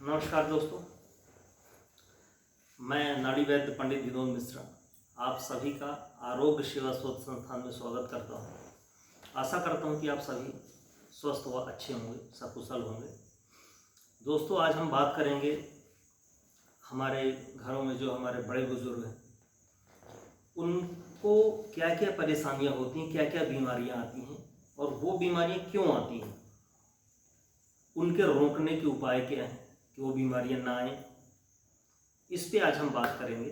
नमस्कार दोस्तों, मैं नाड़ी वैद्य पंडित विनोद मिश्रा आप सभी का आरोग्य सेवा शोध संस्थान में स्वागत करता हूं। आशा करता हूं कि आप सभी स्वस्थ व अच्छे होंगे, सकुशल होंगे। दोस्तों, आज हम बात करेंगे हमारे घरों में जो हमारे बड़े बुजुर्ग हैं उनको क्या क्या परेशानियां होती हैं, क्या क्या बीमारियां आती हैं और वो बीमारियां क्यों आती हैं, उनके रोकने के उपाय क्या हैं कि वो बीमारियां ना आए। इस पे आज हम बात करेंगे।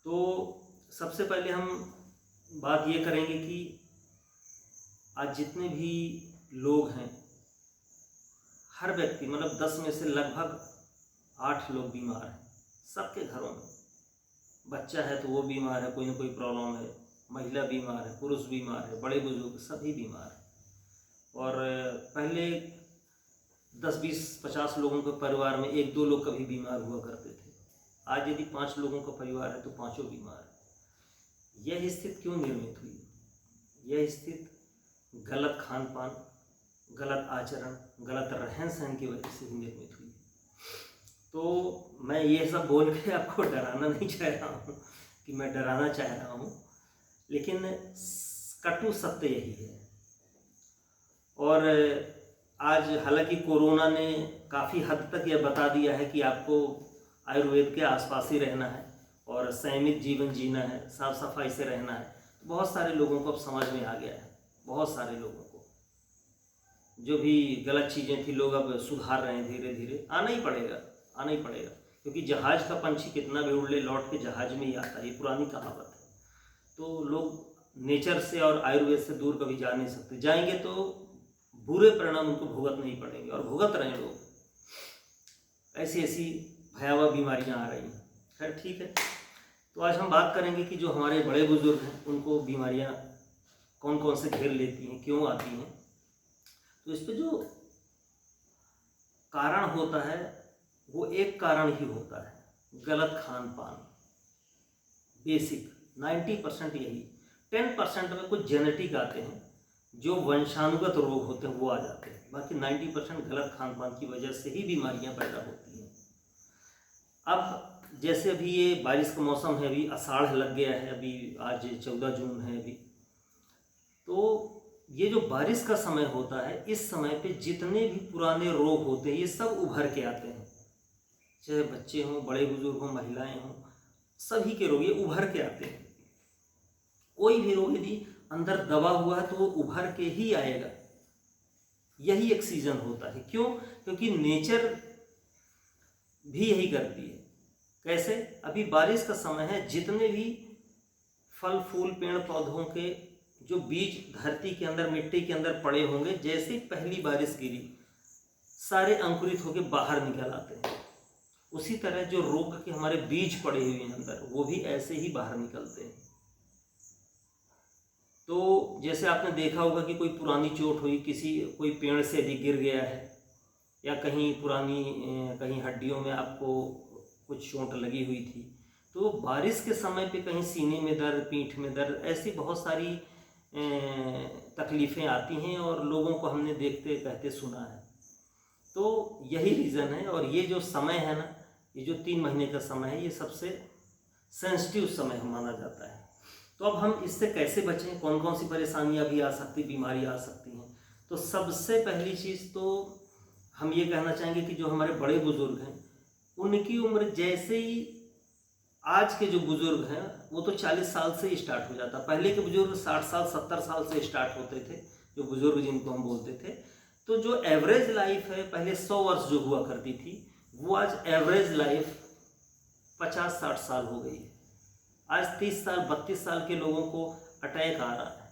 तो सबसे पहले हम बात ये करेंगे कि आज जितने भी लोग हैं, हर व्यक्ति मतलब 10 में से लगभग 8 लोग बीमार हैं। सबके घरों में बच्चा है तो वो बीमार है, कोई ना कोई प्रॉब्लम है, महिला बीमार है, पुरुष बीमार है, बड़े बुजुर्ग सभी बीमार हैं। और पहले 10, 20, 50 लोगों के परिवार में 1, 2 लोग कभी बीमार हुआ करते थे। आज यदि 5 लोगों का परिवार है तो 5 बीमार है। यह स्थिति क्यों निर्मित हुई? यह स्थिति गलत खान पान, गलत आचरण, गलत रहन सहन की वजह से ही निर्मित हुई। तो मैं ये सब बोल के आपको डराना नहीं चाह रहा हूँ कि मैं डराना चाह रहा हूँ, लेकिन कटु सत्य यही है। और आज हालांकि कोरोना ने काफ़ी हद तक यह बता दिया है कि आपको आयुर्वेद के आसपास ही रहना है और संयमित जीवन जीना है, साफ सफाई से रहना है। तो बहुत सारे लोगों को अब समझ में आ गया है, बहुत सारे लोगों को जो भी गलत चीज़ें थी लोग अब सुधार रहे हैं। धीरे धीरे आना ही पड़ेगा, क्योंकि जहाज का पंछी कितना भी उड़ ले लौट के जहाज में ही आता है, ये पुरानी कहावत है। तो लोग नेचर से और आयुर्वेद से दूर कभी जा नहीं सकते। जाएंगे तो बुरे परिणाम उनको भुगतने ही पड़ेंगे और भुगत रहे हैं लोग। ऐसी ऐसी भयावह बीमारियां आ रही हैं। खैर ठीक है, तो आज हम बात करेंगे कि जो हमारे बड़े बुजुर्ग हैं उनको बीमारियां कौन कौन से घेर लेती हैं, क्यों आती हैं। तो इस पे जो कारण होता है वो एक कारण ही होता है, गलत खान पान। बेसिक 90% यही, 10% में कुछ जेनेटिक आते हैं, जो वंशानुगत रोग होते हैं वो आ जाते हैं। बाकी 90% गलत खान पान की वजह से ही बीमारियां पैदा होती हैं। अब जैसे अभी ये बारिश का मौसम है, अभी आषाढ़ लग गया है, अभी आज 14 जून है अभी। तो ये जो बारिश का समय होता है, इस समय पे जितने भी पुराने रोग होते हैं ये सब उभर के आते हैं। चाहे बच्चे हों, बड़े बुजुर्ग हों, महिलाएं हों, सभी के रोग ये उभर के आते हैं। कोई भी रोग यदि अंदर दबा हुआ है तो वो उभर के ही आएगा। यही एक सीजन होता है। क्यों? क्योंकि नेचर भी यही करती है। कैसे? अभी बारिश का समय है, जितने भी फल फूल पेड़ पौधों के जो बीज धरती के अंदर, मिट्टी के अंदर पड़े होंगे, जैसे ही पहली बारिश गिरी सारे अंकुरित होकर बाहर निकल आते हैं। उसी तरह जो रोग के हमारे बीज पड़े हुए हैं अंदर, वो भी ऐसे ही बाहर निकलते हैं। तो जैसे आपने देखा होगा कि कोई पुरानी चोट हुई, कोई पेड़ से यदि गिर गया है, या कहीं कहीं हड्डियों में आपको कुछ चोट लगी हुई थी, तो बारिश के समय पे कहीं सीने में दर्द, पीठ में दर्द, ऐसी बहुत सारी तकलीफ़ें आती हैं और लोगों को हमने देखते कहते सुना है। तो यही रीज़न है। और ये जो समय है ना, ये जो 3 महीने का समय है, ये सबसे सेंसिटिव समय माना जाता है। तो अब हम इससे कैसे बचें, कौन कौन सी परेशानियां भी आ सकती, बीमारी आ सकती हैं। तो सबसे पहली चीज़ तो हम ये कहना चाहेंगे कि जो हमारे बड़े बुजुर्ग हैं उनकी उम्र जैसे ही, आज के जो बुजुर्ग हैं वो तो 40 साल से ही स्टार्ट हो जाता। पहले के बुजुर्ग 60 साल 70 साल से स्टार्ट होते थे, जो बुजुर्ग जिनको हम बोलते थे। तो जो एवरेज लाइफ है, पहले 100 वर्ष जो हुआ करती थी, वो आज एवरेज लाइफ 50-60 साल हो गई है। आज 30 साल 32 साल के लोगों को अटैक आ रहा है,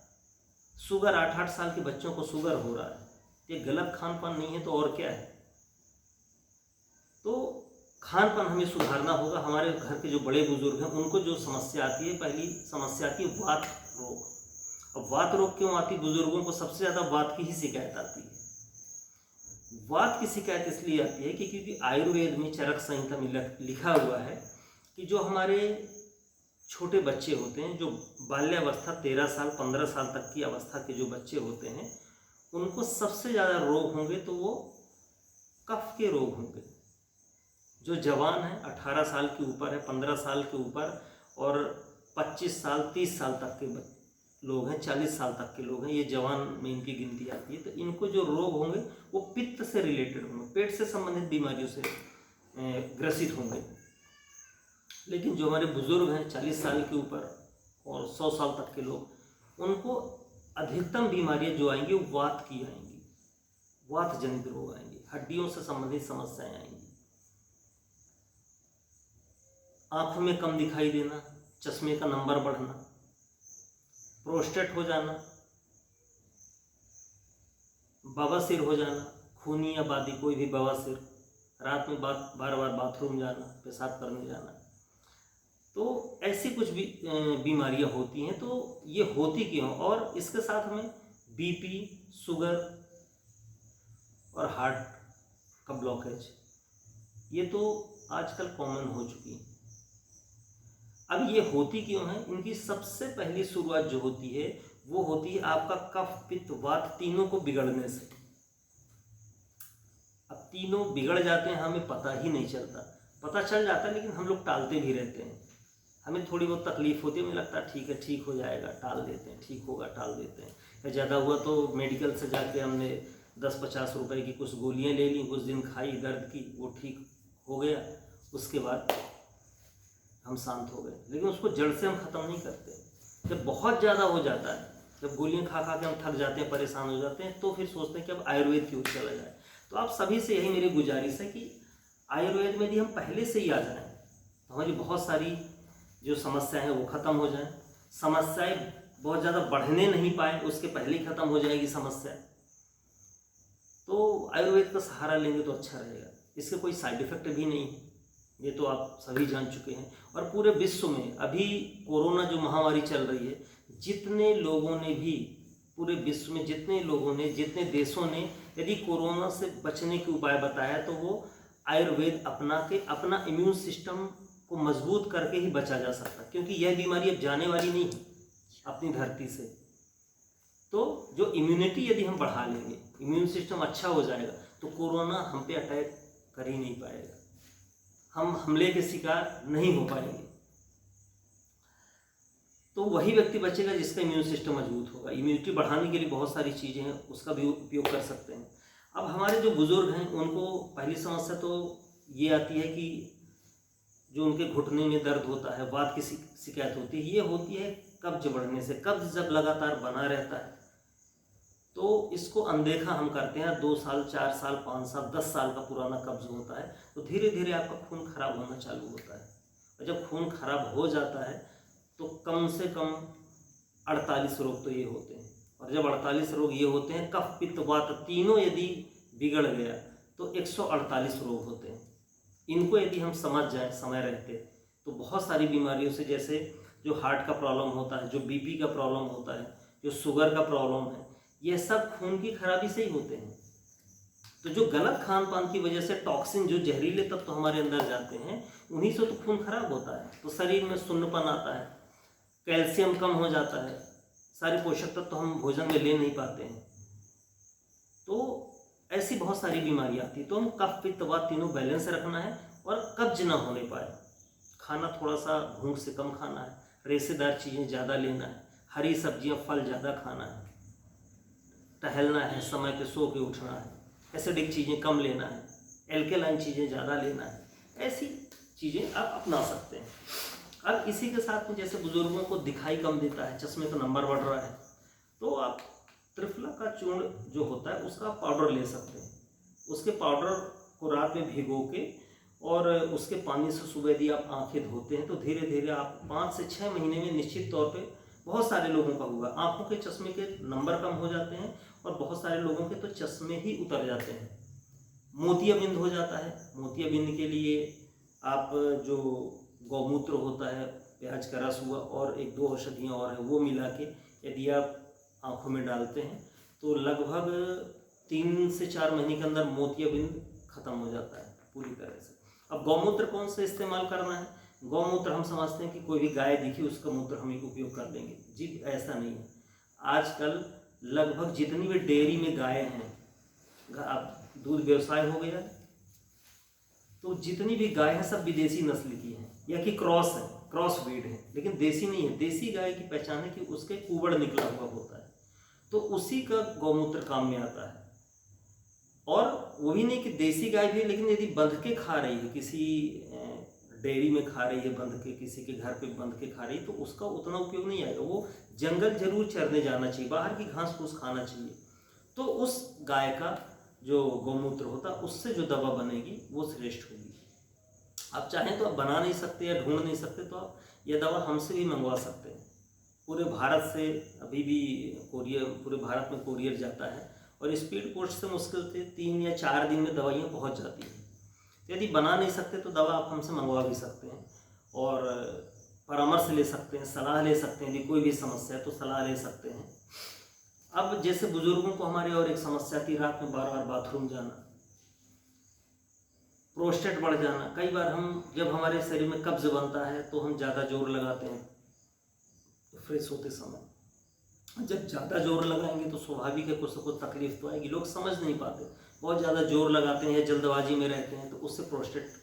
शुगर 8-8 साल के बच्चों को शुगर हो रहा है। ये गलत खान पान नहीं है तो और क्या है? तो खान पान हमें सुधारना होगा। हमारे घर के जो बड़े बुजुर्ग हैं उनको जो समस्या आती है, पहली समस्या आती है वात रोग। अब वात रोग क्यों आती है? बुजुर्गों को सबसे ज़्यादा वात की ही शिकायत आती है। वात की शिकायत इसलिए आती है कि क्योंकि आयुर्वेद में चरक संहिता में लिखा हुआ है कि जो हमारे छोटे बच्चे होते हैं, जो बाल्यावस्था 13 साल 15 साल तक की अवस्था के जो बच्चे होते हैं, उनको सबसे ज़्यादा रोग होंगे तो वो कफ के रोग होंगे। जो जवान है, 18 साल के ऊपर है, 15 साल के ऊपर और 25 साल 30 साल तक के लोग हैं, 40 साल तक के लोग हैं, ये जवान में इनकी गिनती आती है। तो इनको जो रोग होंगे वो पित्त से रिलेटेड होंगे, पेट से संबंधित बीमारियों से ग्रसित होंगे। लेकिन जो हमारे बुजुर्ग हैं 40 साल के ऊपर और 100 साल तक के लोग, उनको अधिकतम बीमारियां जो आएंगी वो वात की आएंगी, वात जनित रोग आएंगे, हड्डियों से संबंधित समस्याएं आएंगी। आंखों में कम दिखाई देना, चश्मे का नंबर बढ़ना, प्रोस्टेट हो जाना, बवासीर हो जाना, खूनी या बादी कोई भी बवासीर, रात में बार बार बाथरूम जाना, पेशाब करने जाना, तो ऐसी कुछ भी बीमारियां होती हैं। तो ये होती क्यों, और इसके साथ हमें बीपी, शुगर और हार्ट का ब्लॉकेज, ये तो आजकल कॉमन हो चुकी है। अब ये होती क्यों है, इनकी सबसे पहली शुरुआत जो होती है वो होती है आपका कफ पित्त वात तीनों को बिगड़ने से। अब तीनों बिगड़ जाते हैं, हमें पता ही नहीं चलता, पता चल जाता है लेकिन हम लोग टालते भी रहते हैं। हमें थोड़ी बहुत तकलीफ होती है, हमें लगता है ठीक है, ठीक हो जाएगा, टाल देते हैं, ठीक होगा, टाल देते हैं। या ज़्यादा हुआ तो मेडिकल से जाके हमने 10-50 रुपए की कुछ गोलियां ले ली, कुछ दिन खाई दर्द की, वो ठीक हो गया, उसके बाद हम शांत हो गए। लेकिन उसको जड़ से हम ख़त्म नहीं करते। जब बहुत ज़्यादा हो जाता है, जब गोलियां खा खा के हम थक जाते हैं, परेशान हो जाते हैं, तो फिर सोचते हैं कि अब आयुर्वेद की ओर चला जाए। तो आप सभी से यही मेरी गुजारिश है कि आयुर्वेद में यदि हम पहले से ही आ जाएं तो हमारी बहुत सारी जो समस्याएं हैं वो ख़त्म हो जाएं। समस्याएं बहुत ज़्यादा बढ़ने नहीं पाए, उसके पहले ही ख़त्म हो जाएगी समस्या। तो आयुर्वेद का सहारा लेंगे तो अच्छा रहेगा। इसके कोई साइड इफ़ेक्ट भी नहीं है, ये तो आप सभी जान चुके हैं। और पूरे विश्व में अभी कोरोना जो महामारी चल रही है, जितने लोगों ने भी, पूरे विश्व में जितने लोगों ने, जितने देशों ने यदि कोरोना से बचने के उपाय बताया तो वो आयुर्वेद अपना के अपना इम्यून सिस्टम को मजबूत करके ही बचा जा सकता, क्योंकि यह बीमारी अब जाने वाली नहीं है अपनी धरती से। तो जो इम्यूनिटी यदि हम बढ़ा लेंगे, इम्यून सिस्टम अच्छा हो जाएगा, तो कोरोना हम पे अटैक कर ही नहीं पाएगा, हम हमले के शिकार नहीं हो पाएंगे। तो वही व्यक्ति बचेगा जिसका इम्यून सिस्टम मजबूत होगा। इम्यूनिटी बढ़ाने के लिए बहुत सारी चीज़ें हैं, उसका भी उपयोग कर सकते हैं। अब हमारे जो बुज़ुर्ग हैं उनको पहली समस्या तो ये आती है कि जो उनके घुटने में दर्द होता है, वात की शिकायत होती है, ये होती है कब्ज बढ़ने से। कब्ज जब लगातार बना रहता है तो इसको अनदेखा हम करते हैं। 2 साल 4 साल 5 साल 10 साल का पुराना कब्ज होता है तो धीरे धीरे आपका खून खराब होना चालू होता है। और जब खून खराब हो जाता है तो कम से कम 48 रोग तो ये होते हैं। और जब 48 रोग ये होते हैं, कफ पित्त वात तीनों यदि बिगड़ गया तो 148 रोग होते हैं। इनको यदि हम समझ जाएं समय रहते तो बहुत सारी बीमारियों से, जैसे जो हार्ट का प्रॉब्लम होता है, जो बीपी का प्रॉब्लम होता है, जो शुगर का प्रॉब्लम है, ये सब खून की खराबी से ही होते हैं। तो जो गलत खान पान की वजह से टॉक्सिन, जो जहरीले तत्व तो हमारे अंदर जाते हैं, उन्हीं से तो खून खराब होता है। तो शरीर में सुन्नपन आता है, कैल्शियम कम हो जाता है, सारे पोषक तत्व तो हम भोजन में ले नहीं पाते हैं। तो ऐसी बहुत सारी बीमारियाँ आती है। तो हम कफ पित्त वात तीनों बैलेंस रखना है और कब्ज ना होने पाए। खाना थोड़ा सा भूख से कम खाना है, रेशेदार चीज़ें ज़्यादा लेना है, हरी सब्जियां फल ज़्यादा खाना है, टहलना है, समय पे सो के उठना है, एसिडिक चीज़ें कम लेना है, एल्केलाइन चीज़ें ज़्यादा लेना है। ऐसी चीज़ें आप अपना सकते हैं। अब इसी के साथ में जैसे बुजुर्गों को दिखाई कम देता है, चश्मे का नंबर बढ़ रहा है, तो आप त्रिफला का चूर्ण जो होता है उसका पाउडर ले सकते हैं। उसके पाउडर को रात में भिगो के और उसके पानी से सुबह यदि आप आंखें धोते हैं तो धीरे धीरे आप 5 से 6 महीने में निश्चित तौर पे, बहुत सारे लोगों का हुआ, आंखों के चश्मे के नंबर कम हो जाते हैं और बहुत सारे लोगों के तो चश्मे ही उतर जाते हैं। मोतियाबिंद हो जाता है। मोतियाबिंद के लिए आप जो गौमूत्र होता है, प्याज का रस हुआ और 1-2 औषधियाँ और है, वो मिला के यदि आप आँखों में डालते हैं तो लगभग 3 से 4 महीने के अंदर मोतियाबिंद खत्म हो जाता है पूरी तरह से। अब गौमूत्र कौन सा इस्तेमाल करना है? गौमूत्र हम समझते हैं कि कोई भी गाय दिखी उसका मूत्र हम उपयोग कर लेंगे। जी ऐसा नहीं है। आजकल लगभग जितनी भी डेयरी में गायें हैं, आप दूध व्यवसाय हो गया। तो जितनी भी गाय हैं सब विदेशी नस्ल की हैं या कि क्रॉस है, क्रॉस ब्रीड है, लेकिन देसी नहीं है। देसी गाय की पहचान है कि उसके कुबड़ निकला हुआ होता है, तो उसी का गौमूत्र काम में आता है। और वो भी नहीं कि देसी गाय भी है, लेकिन यदि बंध के खा रही है, किसी डेयरी में खा रही है बंध के, किसी के घर पे बंध के खा रही है, तो उसका उतना उपयोग नहीं आएगा। वो जंगल जरूर चरने जाना चाहिए, बाहर की घास फूस खाना चाहिए। तो उस गाय का जो गौमूत्र होता है उससे जो दवा बनेगी वो श्रेष्ठ होगी। आप चाहें तो आप बना नहीं सकते या ढूंढ नहीं सकते, तो आप यह दवा हमसे भी मंगवा सकते हैं। पूरे भारत से अभी भी कोरियर, पूरे भारत में कोरियर जाता है और स्पीड पोस्ट से मुश्किल से 3 या 4 दिन में दवाइयाँ पहुंच जाती हैं। तो यदि बना नहीं सकते तो दवा आप हमसे मंगवा भी सकते हैं और परामर्श ले सकते हैं, सलाह ले सकते हैं। यदि कोई भी समस्या है तो सलाह ले सकते हैं। अब जैसे बुजुर्गों को हमारे और एक समस्या थी, रात में बार बार बाथरूम जाना, प्रोस्टेट बढ़ जाना। कई बार हम जब हमारे शरीर में कब्ज बनता है तो हम ज़्यादा जोर लगाते हैं फ्रेश होते समय। जब ज़्यादा जोर लगाएंगे तो स्वाभाविक है कुछ ना कुछ तकलीफ तो आएगी। लोग समझ नहीं पाते, बहुत ज़्यादा जोर लगाते हैं या जल्दबाजी में रहते हैं, तो उससे प्रोस्टेट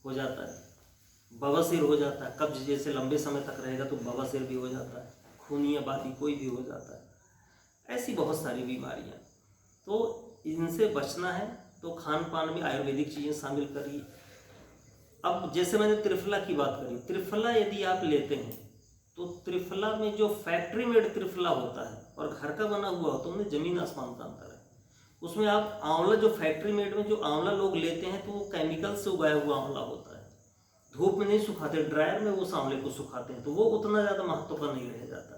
हो जाता है, बवासीर हो जाता है। कब्ज जैसे लंबे समय तक रहेगा तो बवासीर भी हो जाता है, खूनी आबादी कोई भी हो जाता है। ऐसी बहुत सारी बीमारियाँ, तो इनसे बचना है तो खान पान में आयुर्वेदिक चीज़ें शामिल करिए। अब जैसे मैंने त्रिफला की बात करी, त्रिफला यदि आप लेते हैं तो त्रिफला में जो फैक्ट्री मेड त्रिफला होता है और घर का बना हुआ होता है, उनमें जमीन आसमान का अंतर है। उसमें आप आंवला, जो फैक्ट्री मेड में जो आंवला लोग लेते हैं तो वो केमिकल से उगाया हुआ आंवला होता है, धूप में नहीं सुखाते, ड्रायर में उस आंवले को सुखाते हैं, तो वो उतना ज़्यादा महत्व का नहीं रह जाता।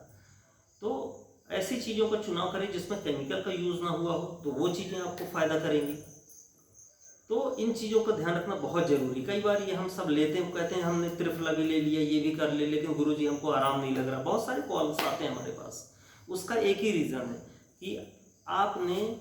तो ऐसी चीज़ों का चुनाव करें जिसमें केमिकल का यूज़ ना हुआ हो, तो वो चीज़ें आपको फ़ायदा करेंगी। तो इन चीज़ों का ध्यान रखना बहुत ज़रूरी। कई बार ये हम सब लेते हैं, कहते हैं हमने त्रिफला भी ले लिया, ये भी कर ले, लेकिन गुरुजी हमको आराम नहीं लग रहा। बहुत सारे कॉल्स आते हैं हमारे पास। उसका एक ही रीज़न है कि आपने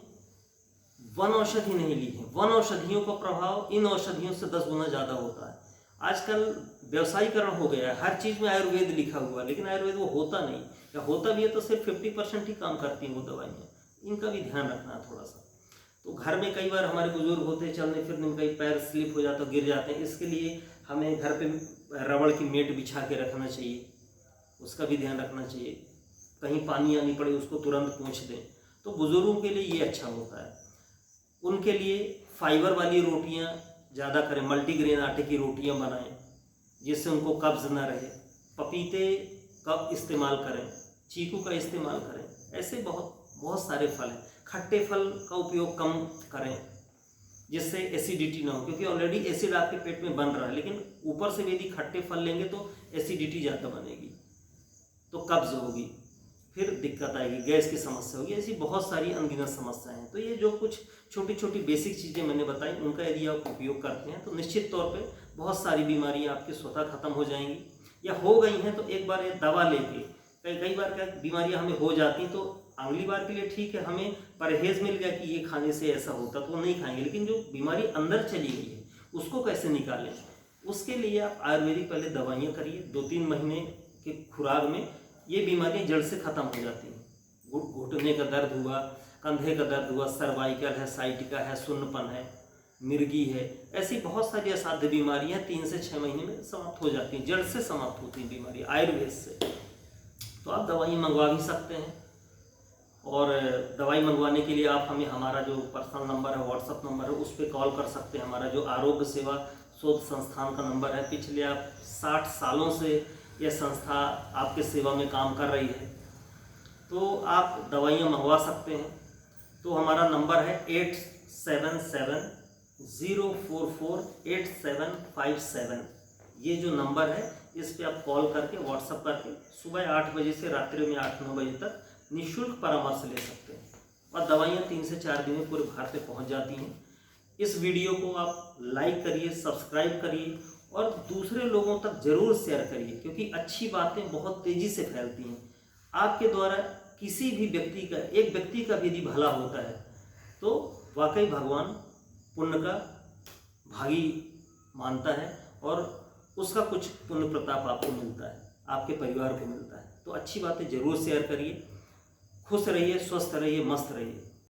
वन औषधि नहीं ली है। वन औषधियों का प्रभाव इन औषधियों से 10 गुना ज़्यादा होता है। आजकल व्यवसायीकरण हो गया है, हर चीज़ में आयुर्वेद लिखा हुआ है, लेकिन आयुर्वेद वो होता नहीं, या होता भी है तो सिर्फ 50% ही काम करती हैं वो दवाइयाँ। इनका भी ध्यान रखना है थोड़ा सा। तो घर में कई बार हमारे बुजुर्ग होते हैं, चलने फिरने में कई पैर स्लिप हो जाता है, गिर जाते हैं, इसके लिए हमें घर पे रबड़ की मेट बिछा के रखना चाहिए, उसका भी ध्यान रखना चाहिए। कहीं पानी आनी पड़े उसको तुरंत पोंछ दें, तो बुजुर्गों के लिए ये अच्छा होता है। उनके लिए फाइबर वाली रोटियां ज़्यादा करें, मल्टीग्रेन आटे की रोटियां बनाएं जिससे उनको कब्ज ना रहे। पपीते का इस्तेमाल करें, चीकू का इस्तेमाल करें। ऐसे बहुत सारे फल हैं। खट्टे फल का उपयोग कम करें जिससे एसिडिटी ना हो, क्योंकि ऑलरेडी एसिड आपके पेट में बन रहा है, लेकिन ऊपर से भी यदि खट्टे फल लेंगे तो एसिडिटी ज़्यादा बनेगी, तो कब्ज होगी, फिर दिक्कत आएगी, गैस की समस्या होगी। ऐसी बहुत सारी अनगिनत समस्याएं हैं। तो ये जो कुछ छोटी छोटी बेसिक चीज़ें मैंने बताई, उनका यदि आप उपयोग करते हैं तो निश्चित तौर पे बहुत सारी बीमारियां आपकी स्वतः खत्म हो जाएंगी, या हो गई हैं तो एक बार ये दवा लेके, कई बार क्या बीमारियां हमें हो जाती तो अगली बार के लिए ठीक है, हमें परहेज मिल गया कि ये खाने से ऐसा होता तो नहीं खाएंगे, लेकिन जो बीमारी अंदर चली गई है उसको कैसे निकालें, उसके लिए आप आयुर्वेदिक पहले दवाइयाँ करिए। 2-3 महीने के खुराक में ये बीमारियां जड़ से ख़त्म हो जाती हैं। घुटने का दर्द हुआ, कंधे का दर्द हुआ, सर्वाइकल है, साइटिका है, सुन्नपन है, मिर्गी है, ऐसी बहुत सारी असाध्य बीमारियां 3 से 6 महीने में समाप्त हो जाती हैं, जड़ से समाप्त होती हैं बीमारी आयुर्वेद से। तो आप दवाई मंगवा भी सकते हैं, और दवाई मंगवाने के लिए आप हमें, हमारा जो पर्सनल नंबर है, व्हाट्सअप नंबर है, उस पर कॉल कर सकते हैं। हमारा जो आरोग्य सेवा शोध संस्थान का नंबर है, पिछले आप 60 सालों से यह संस्था आपके सेवा में काम कर रही है, तो आप दवाइयाँ मंगवा सकते हैं। तो हमारा नंबर है 8770448757। ये जो नंबर है इस पे आप कॉल करके, व्हाट्सअप करके सुबह 8 बजे से रात्रि में 8-9 बजे तक निःशुल्क परामर्श ले सकते हैं, और दवाइयाँ 3 से 4 दिन में पूरे भारत में पहुँच जाती हैं। इस वीडियो को आप लाइक करिए, सब्सक्राइब करिए और दूसरे लोगों तक जरूर शेयर करिए, क्योंकि अच्छी बातें बहुत तेज़ी से फैलती हैं। आपके द्वारा किसी भी व्यक्ति का, एक व्यक्ति का भी यदि भला होता है तो वाकई भगवान पुण्य का भागी मानता है, और उसका कुछ पुण्य प्रताप आपको मिलता है, आपके परिवार को मिलता है। तो अच्छी बातें जरूर शेयर करिए। खुश रहिए, स्वस्थ रहिए, मस्त रहिए।